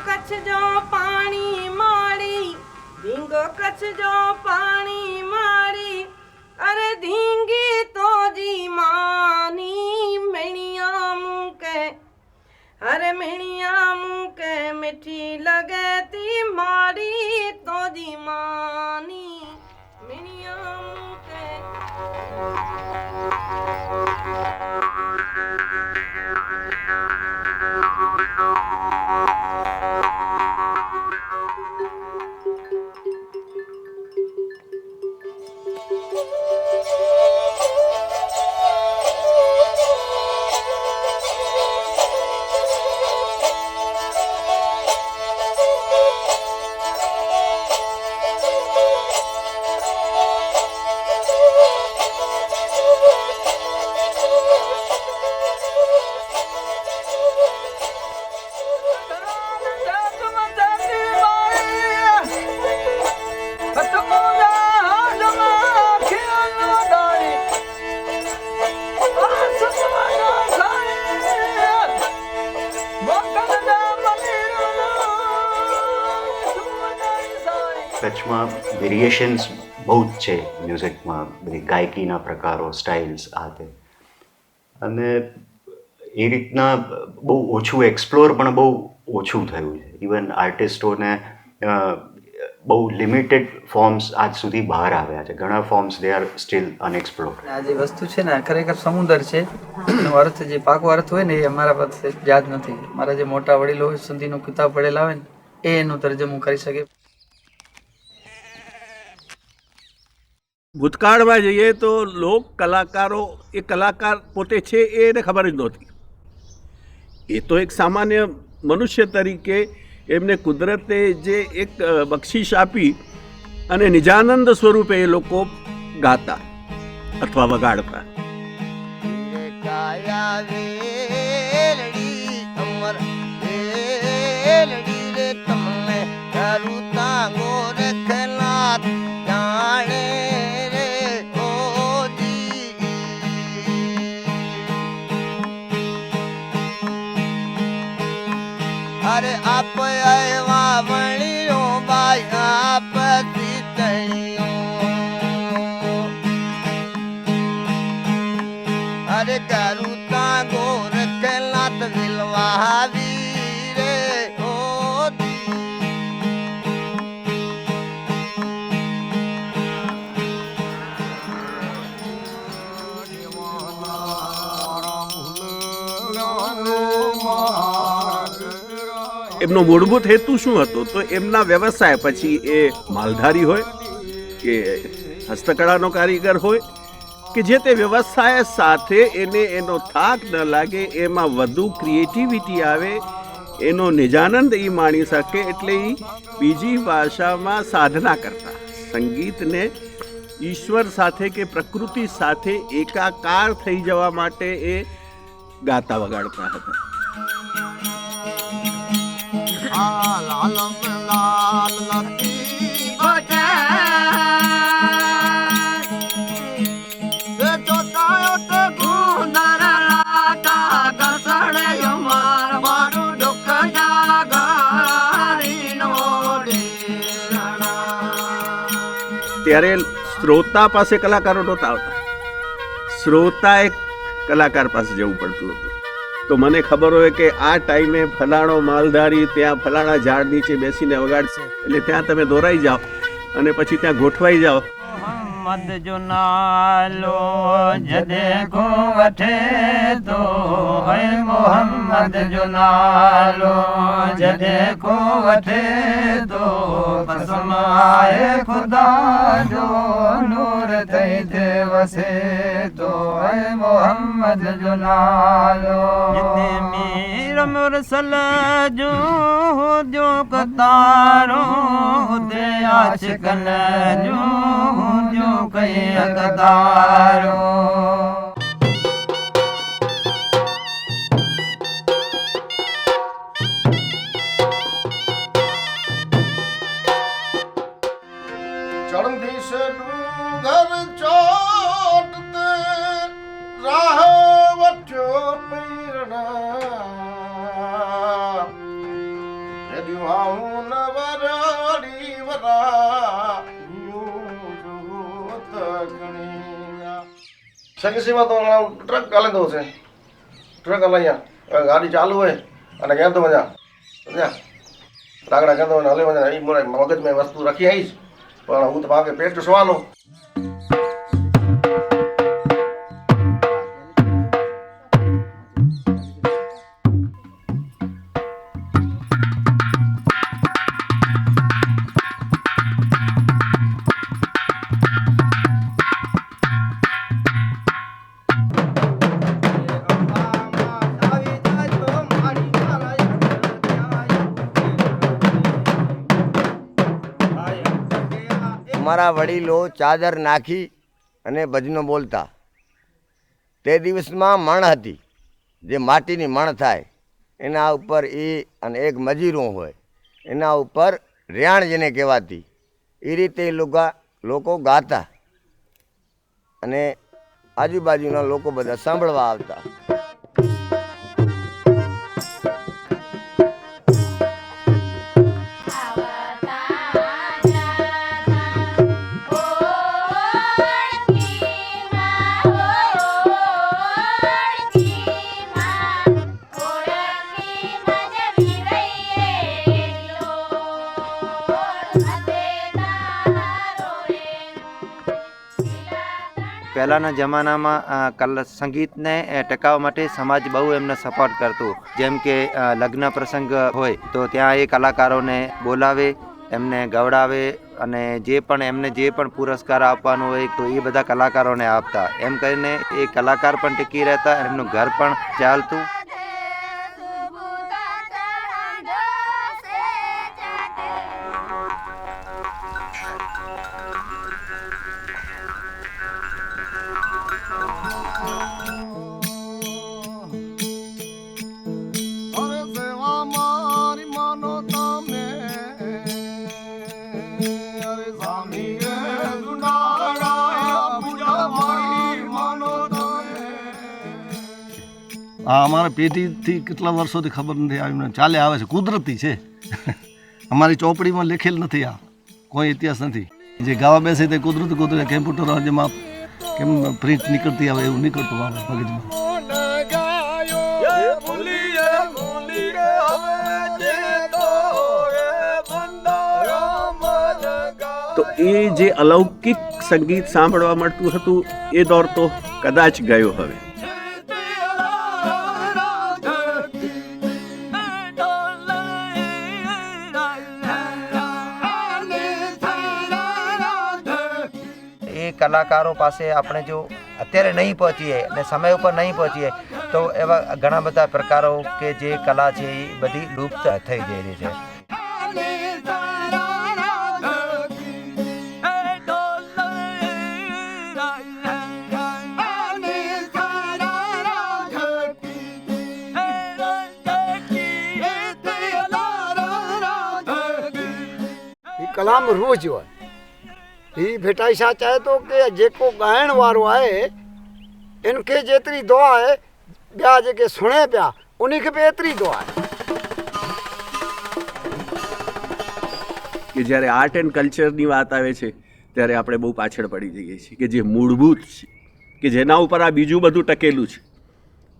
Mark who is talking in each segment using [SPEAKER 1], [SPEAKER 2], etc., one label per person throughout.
[SPEAKER 1] कच्छ जो पानी मारी धींगो कच्छ जो पानी मारी अरे धींगी तो जी मानी मिणिया मुके अरे मिणिया मुके मिठी लगे ती मारी तो जी मानी मिणिया मुके
[SPEAKER 2] કચ્છમાં વેરિએશન્સ બહુ જ છે મ્યુઝિકમાં, બધી ગાયકીના પ્રકારો, સ્ટાઇલ્સ આ તે, અને એ રીતના બહુ ઓછું એક્સપ્લોર પણ બહુ ઓછું થયું છે. ઇવન આર્ટિસ્ટોને બહુ લિમિટેડ ફોર્મ્સ આજ સુધી બહાર આવ્યા છે. ઘણા ફોર્મ્સ દે આર સ્ટીલ અનએક્સપ્લોર્ડ.
[SPEAKER 3] આ જે વસ્તુ છે ને ખરેખર સમુદ્ર છે, એનો અર્થ જે પાકો અર્થ હોય ને એ અમારા પાસે યાદ નથી. મારા જે મોટા વડીલો હોય સુધીનો કિતાબ પડેલા હોય ને એ એનું તર્જમો કરી શકે.
[SPEAKER 4] ભૂતકાળમાં જઈએ તો લોક કલાકારો એ કલાકાર પોતે છે એ એને ખબર જ નહોતી. એ તો એક સામાન્ય મનુષ્ય તરીકે એમને કુદરતે જે એક બક્ષિસ આપી અને નિજાનંદ સ્વરૂપે એ લોકો ગાતા અથવા વગાડતા.
[SPEAKER 5] अरे आप आवा बणियो भाई आप तणियो अरे करू ता गोर कलात विलवा वीरे ओ
[SPEAKER 4] એમનો મૂળભૂત હેતુ શું હતો? તો એમના વ્યવસાય, પછી એ માલધારી હોય કે હસ્તકળાનો કારીગર હોય કે જે તે વ્યવસાય સાથે એને એનો થાક ન લાગે, એમાં વધુ ક્રિએટિવિટી આવે, એનો નિજાનંદ એ માણી શકે, એટલે એ બીજી ભાષામાં સાધના કરતા. સંગીતને ઈશ્વર સાથે કે પ્રકૃતિ સાથે એકાકાર થઈ જવા માટે એ ગાતા વગાડતા હતા. ત્યારે શ્રોતા પાસે કલાકારો નહોતા આવતા, શ્રોતા એક કલાકાર પાસે જવું પડતું હતું. તો મને ખબર હોય કે આ ટાઈમે ફલાણો માલધારી ત્યાં ફલાણા ઝાડ નીચે બેસીને વગાડશે, એટલે ત્યાં તમે દોરાઈ જાઓ અને પછી ત્યાં ગોઠવાઈ જાઓ
[SPEAKER 6] मोहम्मद जो नालो जदे को वठे तो है मोहम्मद जो नालो जदे को वठे तो कसम आए खुदा जो नूर थई दे वसे तो है मोहम्मद जो नालो जिते मीर मुरसल जो कतारो दे आशिकन जो कई कतारो
[SPEAKER 7] चढ़ंदी से डूंगर चोट ते राह वठो पीरना यदि आऊं न वरड़ी वरा सगी सीमा तो ट्रक गाले दो से ट्रक हलाइया गाड़ी चालू है અને કેમ તો મજા સમજ્યા લાકડા કેમ તો હલે મજા એ મોરે મગજ में વસ્તુ રખી આવીશ પણ હું તો ભાગે પેટ સવાલો
[SPEAKER 5] અમારા વડીલો ચાદર નાખી અને ભજનો બોલતા તે દિવસમાં મણ હતી જે માટીની મણ થાય એના ઉપર એ અને એક મજીરું હોય એના ઉપર રેણ જેને કહેવાતી એ રીતે લોકો ગાતા અને આજુબાજુના લોકો બધા સાંભળવા આવતા
[SPEAKER 8] પહેલાંના જમાનામાં સંગીતને ટકાવવા માટે સમાજ બહુ એમને સપોર્ટ કરતું જેમ કે લગ્ન પ્રસંગ હોય તો ત્યાં એ કલાકારોને બોલાવે એમને ગવડાવે અને જે પણ પુરસ્કાર આપવાનો હોય તો એ બધા કલાકારોને આપતા એમ કરીને એ કલાકાર પણ ટીકી રહેતા એમનું ઘર પણ ચાલતું
[SPEAKER 7] આ અમારા પેઢીથી કેટલા વર્ષોથી ખબર નથી આવી ચાલે આવે છે કુદરતી છે અમારી ચોપડીમાં લખેલ નથી આ કોઈ ઇતિહાસ નથી જે ગાવા બેસે તે કુદરતી કેમ્પ્યુટર જેમાં કેમ પ્રિન્ટ નીકળતી આવે એવું નીકળતું આવે મગજમાં
[SPEAKER 4] તો એ જે અલૌકિક સંગીત સાંભળવા મળતું હતું એ દોર તો કદાચ ગયો હવે
[SPEAKER 8] કલાકારો પાસે આપણે જો અત્યારે નહીં પહોંચીએ અને સમય ઉપર નહીં પહોંચીએ તો એવા ઘણા બધા પ્રકારો કે જે કલા છે એ બધી લુપ્ત થઈ જઈ રહી છે
[SPEAKER 9] कलाम रूह जो है ही भेटाई छा चाहे तो कि जेको ॻाइण वारो आहे इनखे जेतिरी दुआ आहे ॿिया जेके सुणे पिया उनखे बि एतिरी दुआ आहे
[SPEAKER 4] કે જ્યારે આર્ટ એન્ડ કલ્ચરની વાત આવે છે ત્યારે આપણે બહુ પાછળ પડી જઈએ છીએ કે જે મૂળભૂત છે કે જેના ઉપર આ બીજું બધું ટકેલું છે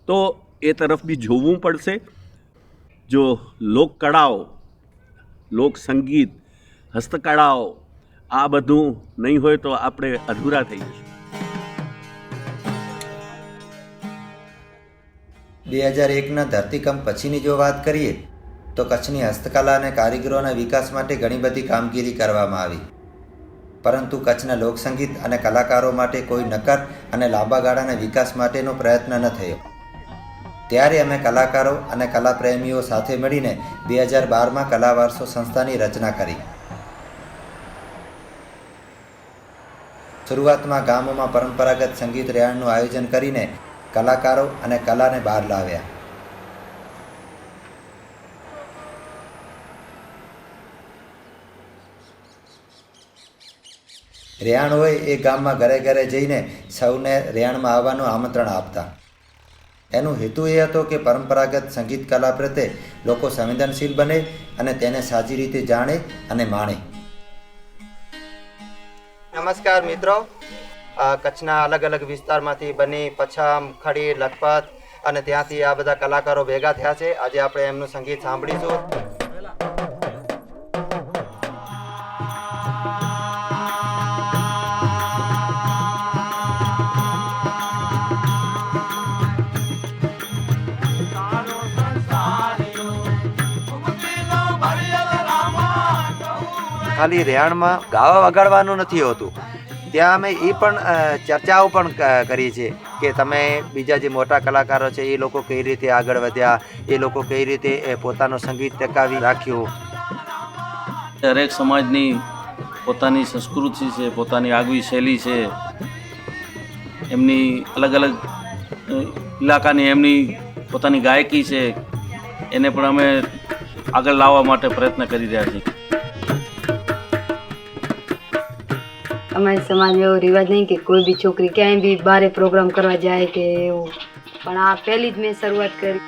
[SPEAKER 4] તો એ તરફ બી જોવું પડશે જો લોકકળાઓ લોક સંગીત હસ્તકળાઓ આ બધું નહીં હોય તો આપણે અધૂરા થઈ જઈશું.
[SPEAKER 8] 2001ના ધરતીકંપ પછીની જો વાત કરીએ તો કચ્છની હસ્તકલા અને કારીગરોના વિકાસ માટે ઘણી બધી કામગીરી કરવામાં આવી, પરંતુ કચ્છના લોકસંગીત અને કલાકારો માટે કોઈ નક્કર અને લાંબા ગાળાના વિકાસ માટેનો પ્રયત્ન ન થયો. ત્યારે અમે કલાકારો અને કલાપ્રેમીઓ સાથે મળીને 2012માં કલા વારસો સંસ્થાની રચના કરી. શરૂઆતમાં ગામોમાં પરંપરાગત સંગીત રેહાણનું આયોજન કરીને કલાકારો અને કલાને બહાર લાવ્યા. રેહાણ હોય એ ગામમાં ઘરે ઘરે જઈને સૌને રેહાણમાં આવવાનું આમંત્રણ આપતા. એનો હેતુ એ હતો કે પરંપરાગત સંગીત કલા પ્રત્યે લોકો સંવેદનશીલ બને અને તેને સાચી રીતે જાણે અને માણે. નમસ્કાર મિત્રો, કચ્છના અલગ અલગ વિસ્તારમાંથી બની પછામ, ખડી, લખપત અને ત્યાંથી આ બધા કલાકારો ભેગા થયા છે. આજે આપણે એમનું સંગીત સાંભળીશું. ખાલી રેહાણમાં ગાવા વગાડવાનું નથી હોતું, ત્યાં અમે એ પણ ચર્ચાઓ પણ કરીએ છીએ કે તમે બીજા જે મોટા કલાકારો છે એ લોકો કઈ રીતે આગળ વધ્યા, એ લોકો કઈ રીતે પોતાનું સંગીત ટકાવી રાખ્યું.
[SPEAKER 10] દરેક સમાજની પોતાની સંસ્કૃતિ છે, પોતાની આગવી શૈલી છે, એમની અલગ અલગ ઇલાકાની એમની પોતાની ગાયકી છે, એને પણ અમે આગળ લાવવા માટે પ્રયત્ન કરી રહ્યા છીએ.
[SPEAKER 11] અમારી સમાજ એવો રિવાજ નહીં કે કોઈ બી છોકરી ક્યાંય બી બારે પ્રોગ્રામ કરવા જાય કે એવું, પણ આ પહેલી જ મેં શરૂઆત કરી.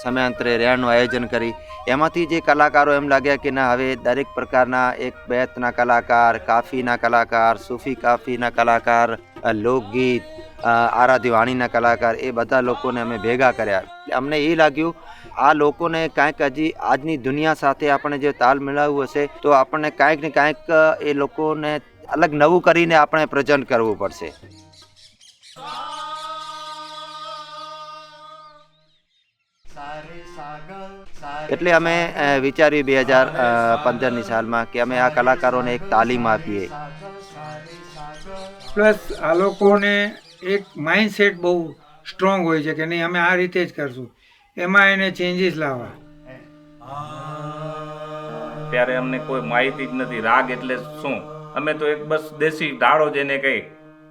[SPEAKER 8] સમયાંતરે રેહાણનું આયોજન કરી એમાંથી જે કલાકારો એમ લાગ્યા કે ના, હવે દરેક પ્રકારના એક બેતના કલાકાર, કાફીના કલાકાર, સૂફી કાફીના કલાકાર, લોકગીત, આરાધી વાણીના કલાકાર, એ બધા લોકોને અમે ભેગા કર્યા. અમને એ લાગ્યું આ લોકોને કાંઈક હજી આજની દુનિયા સાથે આપણે જે તાલ મિલાવવું હશે તો આપણને કાંઈક ને કાંઈક એ લોકોને અલગ નવું કરીને આપણે પ્રેઝન્ટ કરવું પડશે. એટલે અમે વિચાર્યું 2015ની સાલમાં કે અમે આ કલાકારોને એક તાલીમ આપીએ.
[SPEAKER 12] પ્લસ આ લોકોને એક માઇન્ડસેટ બહુ સ્ટ્રોંગ હોય છે કે નહીં અમે આ રીતે જ કરશું, એમાં એને ચેન્જીસ લાવવા.
[SPEAKER 10] ત્યારે અમને કોઈ માહિતી જ નથી રાગ એટલે શું. અમે તો એક બસ દેશી ઢાળો જેને કહી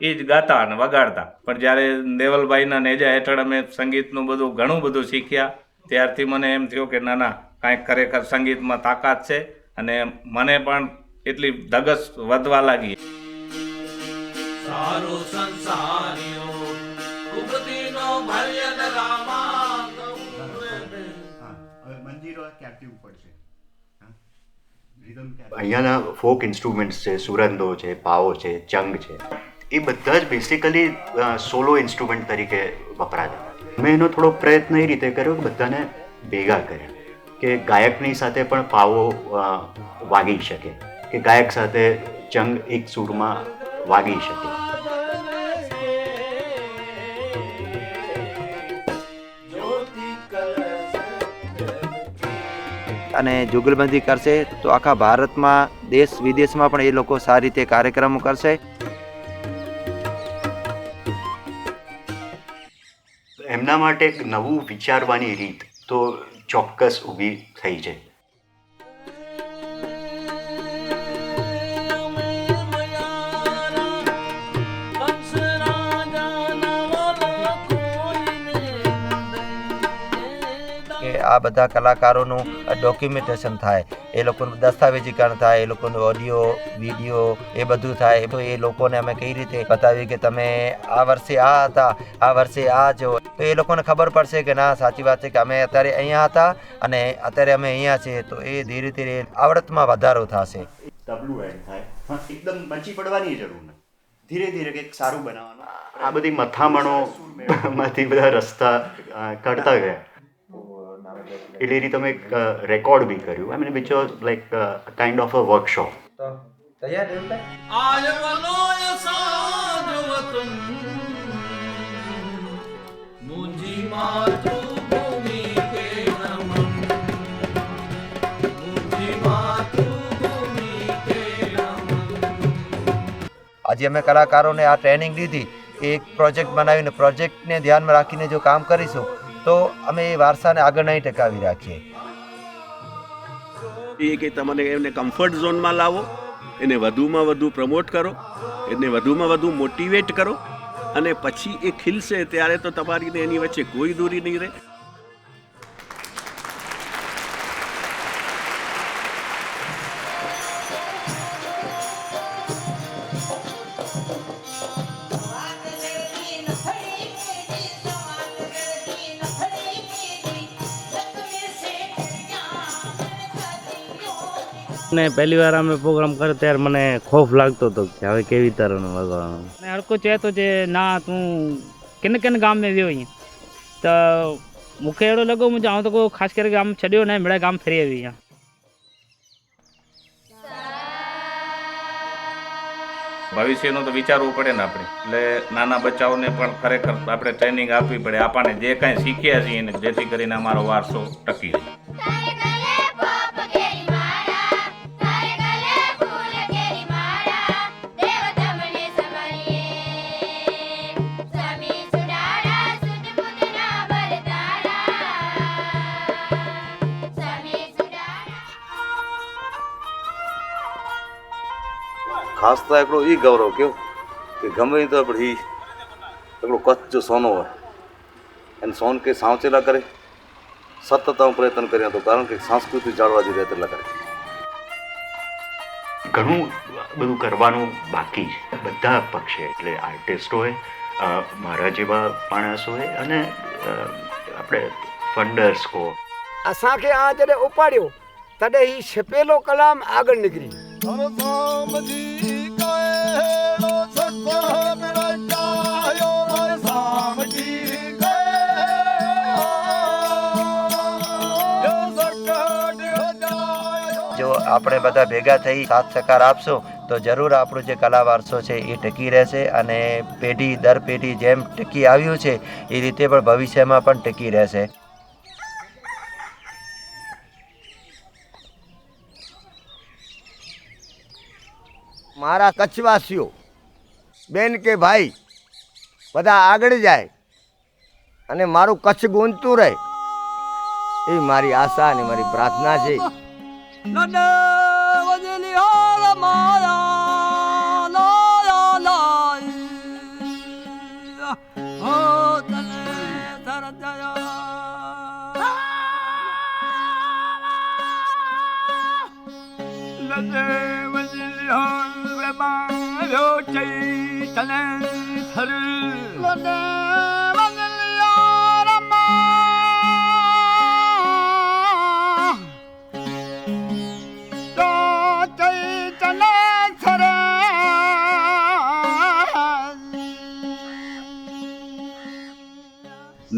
[SPEAKER 10] એ જ ગાતા અને વગાડતા. પણ જ્યારે દેવલભાઈના નેજા હેઠળ અમે સંગીતનું બધું ઘણું બધું શીખ્યા, ત્યારથી મને એમ થયું કે ના ના, કાંઈક ખરેખર સંગીતમાં તાકાત છે અને મને પણ એટલી ધગસ વધવા લાગી.
[SPEAKER 2] અહીંયાના ફોક ઇન્સ્ટ્રુમેન્ટ્સ છે, સુરંદો છે, પાવો છે, ચંગ છે, એ બધા જ બેસિકલી સોલો ઇન્સ્ટ્રુમેન્ટ તરીકે વપરાતા. મેં એનો થોડો પ્રયત્ન એ રીતે કર્યો કે બધાને ભેગા કર્યા કે ગાયકની સાથે પણ પાવો વાગી શકે, કે ગાયક સાથે ચંગ એક સૂરમાં વાગી શકે.
[SPEAKER 8] અને જુગલબંધી કરશે તો આખા ભારતમાં, દેશ વિદેશમાં પણ એ લોકો સારી રીતે કાર્યક્રમો કરશે.
[SPEAKER 2] એમના માટે એક નવું વિચારવાની રીત તો ચોક્કસ ઊભી થઈ છે.
[SPEAKER 8] કે આ બધા કલાકારોનું ડોક્યુમેન્ટેશન થાય, એ લોકોનું દસ્તાવેજીકરણ થાય, એ લોકોનું ઓડિયો વિડીયો એ બધું થાય. તો એ લોકોને અમે કઈ રીતે બતાવીએ કે તમે આ વર્ષે આ હતા, આ વર્ષે આ જો, તો એ લોકોને ખબર પડશે કે ના સાચી વાત છે કે અમે અત્યારે અહીંયા હતા અને અત્યારે અમે અહીંયા છીએ. તો એ ધીરે ધીરે આવડતમાં વધારો થશે.
[SPEAKER 2] તબલું એડ થાય, એકદમ બચી પડવાની જરૂર નથી, ધીરે ધીરે કંઈક સારું બનાવવાનું. આ બધી મથામણો માંથી બધા રસ્તા કાઢતા ગયા. એટલે રીતે તમે રેકોર્ડ બી કર્યું. I mean which was like kind of a workshop.
[SPEAKER 8] આજે અમે કલાકારોને આ ટ્રેનિંગ લીધી, એક પ્રોજેક્ટ બનાવીને પ્રોજેક્ટને ધ્યાનમાં રાખીને જો કામ કરીશું તો અમે એ વારસાને આગળ નહીં ટકાવી રાખીએ.
[SPEAKER 4] એ કે તમને એમને કમ્ફર્ટ ઝોનમાં લાવો, એને વધુમાં વધુ પ્રમોટ કરો, એને વધુમાં વધુ મોટિવેટ કરો, અને પછી એ ખીલશે ત્યારે તો તમારી ને એની વચ્ચે કોઈ દૂરી નહીં રહે.
[SPEAKER 6] ને પહેલી વાર અમે પ્રોગ્રામ કર્યો ત્યારે મને ખોફ લાગતો હતો કે હવે કેવી तरह વગાડવાનું. ને હરકો ચહેતો છે ના તું किन किन गाम में वियो तो मूंखे अहिड़ो लॻो मुंहिंजो आउं त को ख़ासि करे गाम छॾियो न मिड़े गाम फिरी आई आहियां.
[SPEAKER 10] ભવિષ્યનું તો વિચારવું પડે ને આપણે, એટલે નાના બચ્ચાઓને પણ ખરેખર આપણે ટ્રેનિંગ આપવી પડે, આપણને જે કાંઈ શીખ્યા છીએ ને જેથી કરીને અમારો વારસો ટકી રહે.
[SPEAKER 13] ખાસ તો हिकिड़ो ई गौरव कयो कि गमे तो ही हिकिड़ो कच्छ जो सोनो है इन सोन खे सावचेला करे सतत प्रयत्न કર્યા તો કારણ કે સંસ્કૃતિ જાળવા જે રીતે કરે.
[SPEAKER 2] ઘણું બધું કરવાનું બાકી છે બધા પક્ષે, એટલે આર્ટિસ્ટ હોય, મારા જેવા માણસ હોય અને આપણે ફંડર્સ કો.
[SPEAKER 9] असांखे आ जॾहिं उपाड़ियो तॾहिं ही छपेलो कलाम આગળ નીકળી.
[SPEAKER 8] જો આપણે બધા ભેગા થઈ સાથ સહકાર આપશું તો જરૂર આપણું જે કલા વારસો છે એ ટકી રહેશે, અને પેઢી દર પેઢી જેમ ટકી આવ્યું છે એ રીતે પણ ભવિષ્યમાં પણ ટકી રહેશે.
[SPEAKER 5] મારા કચ્છવાસીઓ બેન કે ભાઈ બધા આગળ જાય અને મારું કચ્છ ગુંજતું રહે એ મારી આશા અને મારી પ્રાર્થના છે.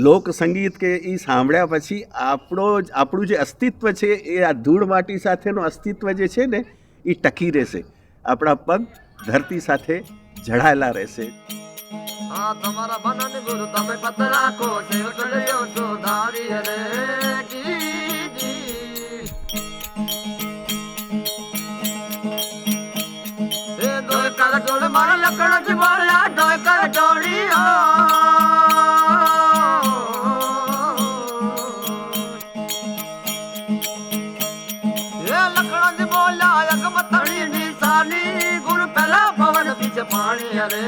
[SPEAKER 4] લોક સંગીત કે એ સાંભળ્યા પછી આપણું જે અસ્તિત્વ છે એ આ ધૂળ માટી સાથેનું અસ્તિત્વ જે છે ને એ ટકી રહેશે, આપણા પગ ધરતી સાથે જડાયેલા રહેશે.
[SPEAKER 3] તમારા બનાને ગુરુ તમે પતરા કો સેવક લ્યો તો ધારી હરે એ દોય કર ડોળ મારા લકડ જ મારા દોય કર ડોળીઓ એ લકડ જ બોલા અગ મતણી નિશાની ગુરુ પહેલા ભવન બીચ પાણી હરે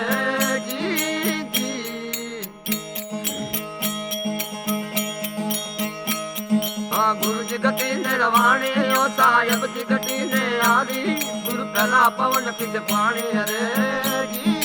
[SPEAKER 14] हाँ गुरु जी गति ने रवाणी ओ साहेब जी गति ने आदि गुरु पहला पवन किस पानी हरे जी